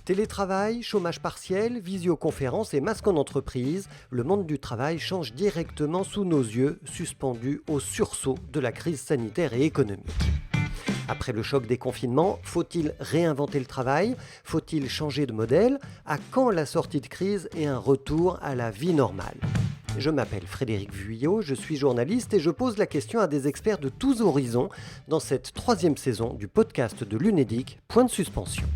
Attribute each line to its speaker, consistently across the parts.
Speaker 1: Télétravail, chômage partiel, visioconférence et masque en entreprise, le monde du travail change directement sous nos yeux, suspendus au sursaut de la crise sanitaire et économique. Après le choc des confinements, faut-il réinventer le travail? Faut-il changer de modèle? À quand la sortie de crise et un retour à la vie normale? Je m'appelle Frédéric Vuillot, je suis journaliste et je pose la question à des experts de tous horizons dans cette 3e saison du podcast de l'Unédic, Point de suspension.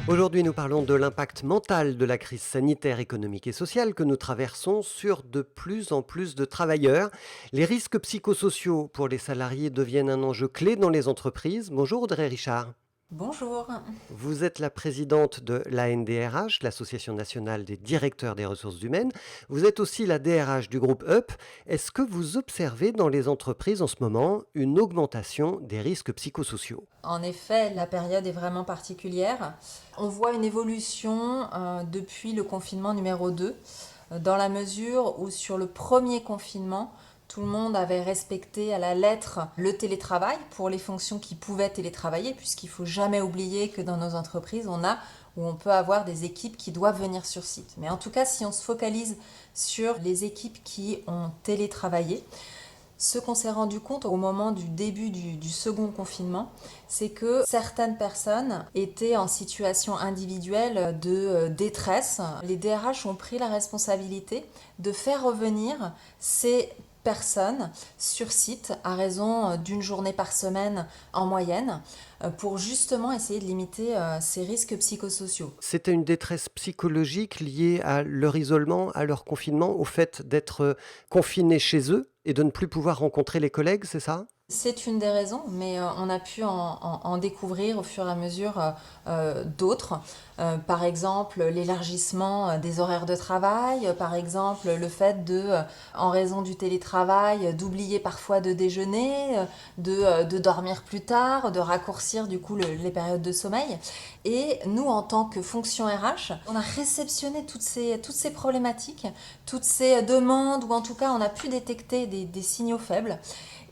Speaker 1: Aujourd'hui, nous parlons de l'impact mental de la crise sanitaire, économique et sociale que nous traversons sur de plus en plus de travailleurs. Les risques psychosociaux pour les salariés deviennent un enjeu clé dans les entreprises. Bonjour Audrey Richard.
Speaker 2: Bonjour.
Speaker 1: Vous êtes la présidente de l'ANDRH, l'Association nationale des directeurs des ressources humaines. Vous êtes aussi la DRH du groupe UP. Est-ce que vous observez dans les entreprises en ce moment une augmentation des risques psychosociaux?
Speaker 2: En effet, la période est vraiment particulière. On voit une évolution depuis le confinement numéro 2, dans la mesure où sur le premier confinement, tout le monde avait respecté à la lettre le télétravail pour les fonctions qui pouvaient télétravailler, puisqu'il ne faut jamais oublier que dans nos entreprises, on peut avoir des équipes qui doivent venir sur site. Mais en tout cas, si on se focalise sur les équipes qui ont télétravaillé, ce qu'on s'est rendu compte au moment du début du second confinement, c'est que certaines personnes étaient en situation individuelle de détresse. Les DRH ont pris la responsabilité de faire revenir ces personnes sur site à raison d'une journée par semaine en moyenne pour justement essayer de limiter ces risques psychosociaux.
Speaker 1: C'était une détresse psychologique liée à leur isolement, à leur confinement, au fait d'être confinés chez eux et de ne plus pouvoir rencontrer les collègues, c'est ça?
Speaker 2: C'est une des raisons, mais on a pu en découvrir au fur et à mesure d'autres. Par exemple, l'élargissement des horaires de travail, par exemple, le fait en raison du télétravail, d'oublier parfois de déjeuner, de dormir plus tard, de raccourcir du coup les périodes de sommeil. Et nous, en tant que fonction RH, on a réceptionné toutes ces problématiques, toutes ces demandes, ou en tout cas, on a pu détecter des signaux faibles.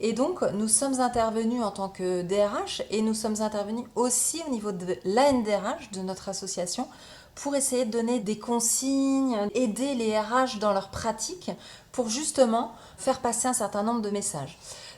Speaker 2: Et donc, nous sommes intervenus en tant que DRH et nous sommes intervenus aussi au niveau de l'ANDRH, de notre association, pour essayer de donner des consignes, aider les RH dans leur pratique pour justement faire passer un certain nombre de messages.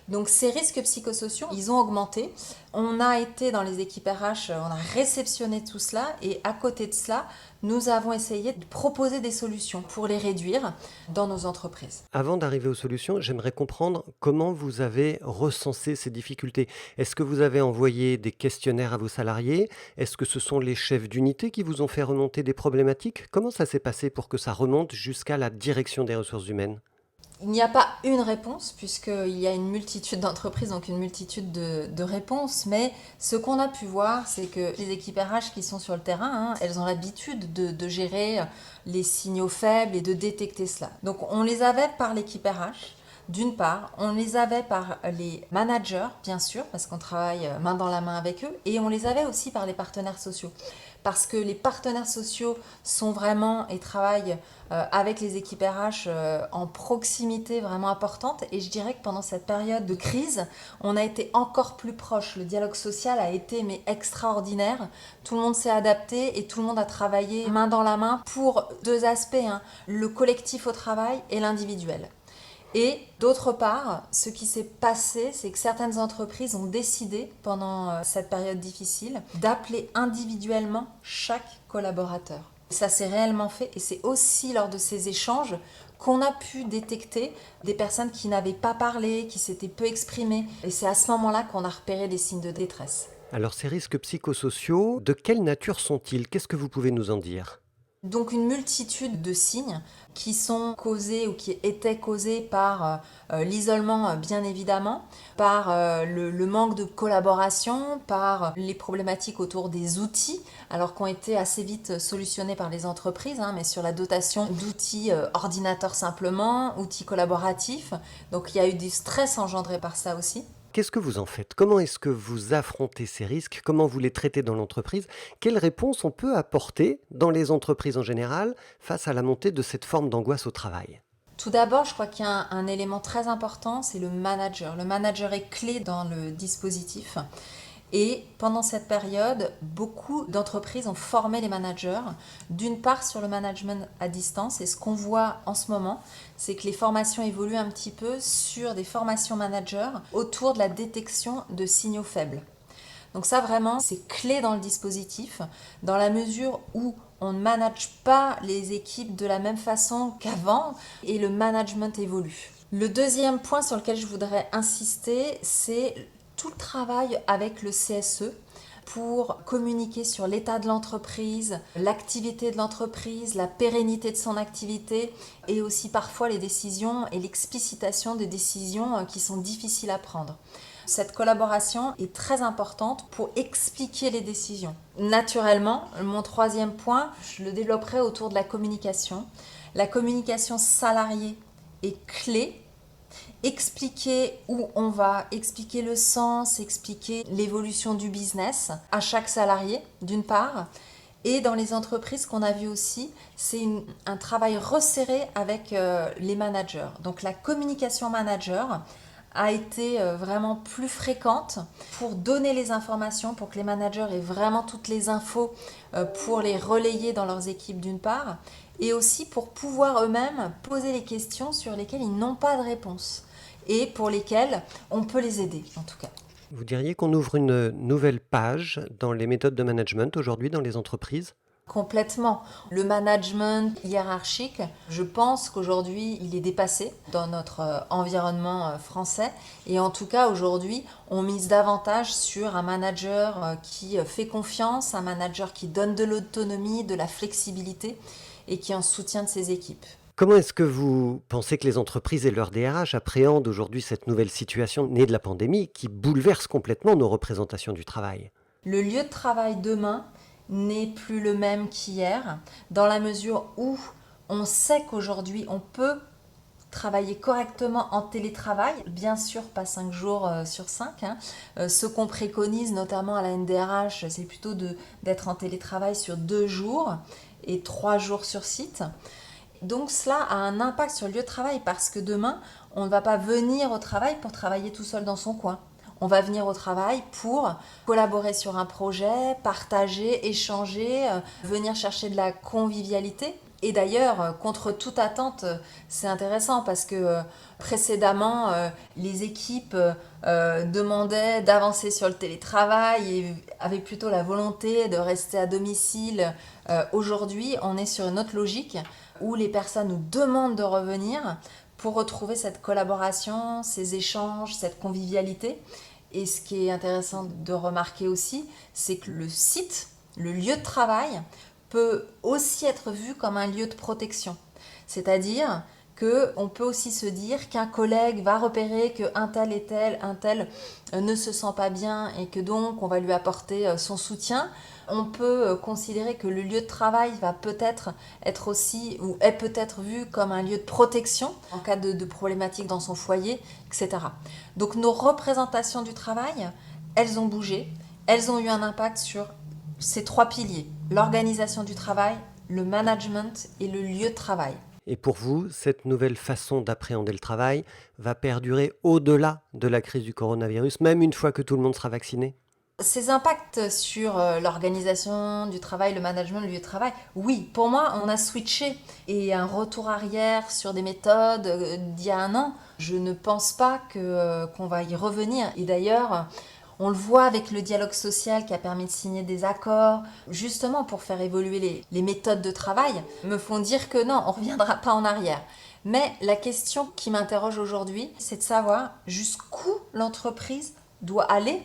Speaker 2: Donc ces risques psychosociaux, ils ont augmenté. On a été dans les équipes RH, on a réceptionné tout cela et à côté de cela, nous avons essayé de proposer des solutions pour les réduire dans nos entreprises.
Speaker 1: Avant d'arriver aux solutions, j'aimerais comprendre comment vous avez recensé ces difficultés. Est-ce que vous avez envoyé des questionnaires à vos salariés? Est-ce que ce sont les chefs d'unité qui vous ont fait remonter des problématiques? Comment ça s'est passé pour que ça remonte jusqu'à la direction des ressources humaines?
Speaker 2: Il n'y a pas une réponse, puisqu'il y a une multitude d'entreprises, donc une multitude de réponses, mais ce qu'on a pu voir, c'est que les équipes RH qui sont sur le terrain, elles ont l'habitude de gérer les signaux faibles et de détecter cela. Donc on les avait par l'équipe RH, d'une part, on les avait par les managers, bien sûr, parce qu'on travaille main dans la main avec eux, et on les avait aussi par les partenaires sociaux. Parce que les partenaires sociaux sont vraiment et travaillent avec les équipes RH en proximité vraiment importante. Et je dirais que pendant cette période de crise, on a été encore plus proche. Le dialogue social a été extraordinaire. Tout le monde s'est adapté et tout le monde a travaillé main dans la main pour deux aspects, le collectif au travail et l'individuel. Et d'autre part, ce qui s'est passé, c'est que certaines entreprises ont décidé, pendant cette période difficile, d'appeler individuellement chaque collaborateur. Ça s'est réellement fait et c'est aussi lors de ces échanges qu'on a pu détecter des personnes qui n'avaient pas parlé, qui s'étaient peu exprimées. Et c'est à ce moment-là qu'on a repéré des signes de détresse.
Speaker 1: Alors ces risques psychosociaux, de quelle nature sont-ils? Qu'est-ce que vous pouvez nous en dire?
Speaker 2: Donc une multitude de signes qui sont causés ou qui étaient causés par l'isolement bien évidemment, par le manque de collaboration, par les problématiques autour des outils, alors qu'ont été assez vite solutionnés par les entreprises, mais sur la dotation d'outils ordinateurs simplement, outils collaboratifs. Donc il y a eu du stress engendré par ça aussi.
Speaker 1: Qu'est-ce que vous en faites? Comment est-ce que vous affrontez ces risques? Comment vous les traitez dans l'entreprise? Quelles réponses on peut apporter dans les entreprises en général face à la montée de cette forme d'angoisse au travail?
Speaker 2: Tout d'abord, je crois qu'il y a un élément très important, c'est le manager. Le manager est clé dans le dispositif. Et pendant cette période, beaucoup d'entreprises ont formé les managers, d'une part sur le management à distance. Et ce qu'on voit en ce moment, c'est que les formations évoluent un petit peu sur des formations managers autour de la détection de signaux faibles. Donc ça vraiment, c'est clé dans le dispositif, dans la mesure où on ne manage pas les équipes de la même façon qu'avant et le management évolue. Le deuxième point sur lequel je voudrais insister, c'est tout le travail avec le CSE pour communiquer sur l'état de l'entreprise, l'activité de l'entreprise, la pérennité de son activité et aussi parfois les décisions et l'explicitation des décisions qui sont difficiles à prendre. Cette collaboration est très importante pour expliquer les décisions. Naturellement, mon troisième point, je le développerai autour de la communication. La communication salariée est clé. Expliquer où on va, expliquer le sens, expliquer l'évolution du business à chaque salarié, d'une part. Et dans les entreprises qu'on a vu aussi, c'est un travail resserré avec les managers. Donc la communication manager a été vraiment plus fréquente pour donner les informations, pour que les managers aient vraiment toutes les infos pour les relayer dans leurs équipes d'une part, et aussi pour pouvoir eux-mêmes poser les questions sur lesquelles ils n'ont pas de réponse et pour lesquelles on peut les aider en tout cas.
Speaker 1: Vous diriez qu'on ouvre une nouvelle page dans les méthodes de management aujourd'hui dans les entreprises ?
Speaker 2: Complètement. Le management hiérarchique, je pense qu'aujourd'hui, il est dépassé dans notre environnement français. Et en tout cas, aujourd'hui, on mise davantage sur un manager qui fait confiance, un manager qui donne de l'autonomie, de la flexibilité et qui est en soutien de ses équipes.
Speaker 1: Comment est-ce que vous pensez que les entreprises et leurs DRH appréhendent aujourd'hui cette nouvelle situation née de la pandémie qui bouleverse complètement nos représentations du travail ?
Speaker 2: Le lieu de travail demain n'est plus le même qu'hier, dans la mesure où on sait qu'aujourd'hui on peut travailler correctement en télétravail, bien sûr pas 5 jours sur 5. Ce qu'on préconise notamment à la NDRH, c'est plutôt d'être en télétravail sur 2 jours et 3 jours sur site. Donc cela a un impact sur le lieu de travail parce que demain, on ne va pas venir au travail pour travailler tout seul dans son coin. On va venir au travail pour collaborer sur un projet, partager, échanger, venir chercher de la convivialité. Et d'ailleurs, contre toute attente, c'est intéressant parce que précédemment, les équipes demandaient d'avancer sur le télétravail et avaient plutôt la volonté de rester à domicile. Aujourd'hui, on est sur une autre logique où les personnes nous demandent de revenir pour retrouver cette collaboration, ces échanges, cette convivialité. Et ce qui est intéressant de remarquer aussi, c'est que le site, le lieu de travail, peut aussi être vu comme un lieu de protection. C'est-à-dire qu'on peut aussi se dire qu'un collègue va repérer qu'un tel et un tel ne se sent pas bien et que donc on va lui apporter son soutien. On peut considérer que le lieu de travail va peut-être être aussi ou est peut-être vu comme un lieu de protection en cas de problématiques dans son foyer, etc. Donc nos représentations du travail, elles ont bougé, elles ont eu un impact sur ces 3 piliers, l'organisation du travail, le management et le lieu de travail.
Speaker 1: Et pour vous, cette nouvelle façon d'appréhender le travail va perdurer au-delà de la crise du coronavirus, même une fois que tout le monde sera vacciné ?
Speaker 2: Ces impacts sur l'organisation du travail, le management, le lieu de travail, oui, pour moi, on a switché. Et un retour arrière sur des méthodes d'il y a un an, je ne pense pas qu'on va y revenir. Et d'ailleurs, on le voit avec le dialogue social qui a permis de signer des accords, justement pour faire évoluer les méthodes de travail, me font dire que non, on ne reviendra pas en arrière. Mais la question qui m'interroge aujourd'hui, c'est de savoir jusqu'où l'entreprise doit aller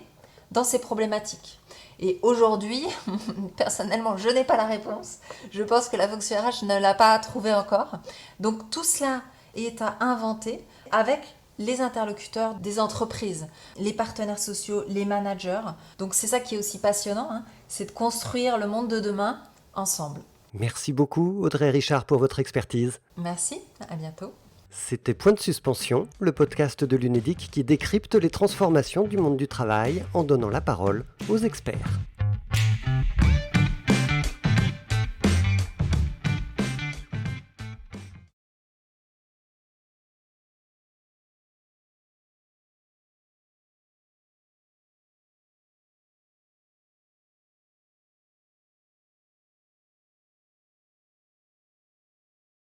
Speaker 2: dans ces problématiques. Et aujourd'hui, personnellement, je n'ai pas la réponse. Je pense que la fonction RH ne l'a pas trouvée encore. Donc tout cela est à inventer avec les interlocuteurs des entreprises, les partenaires sociaux, les managers. Donc c'est ça qui est aussi passionnant, c'est de construire le monde de demain ensemble.
Speaker 1: Merci beaucoup Audrey Richard pour votre expertise.
Speaker 2: Merci, à bientôt.
Speaker 1: C'était Point de suspension, le podcast de l'UNEDIC qui décrypte les transformations du monde du travail en donnant la parole aux experts.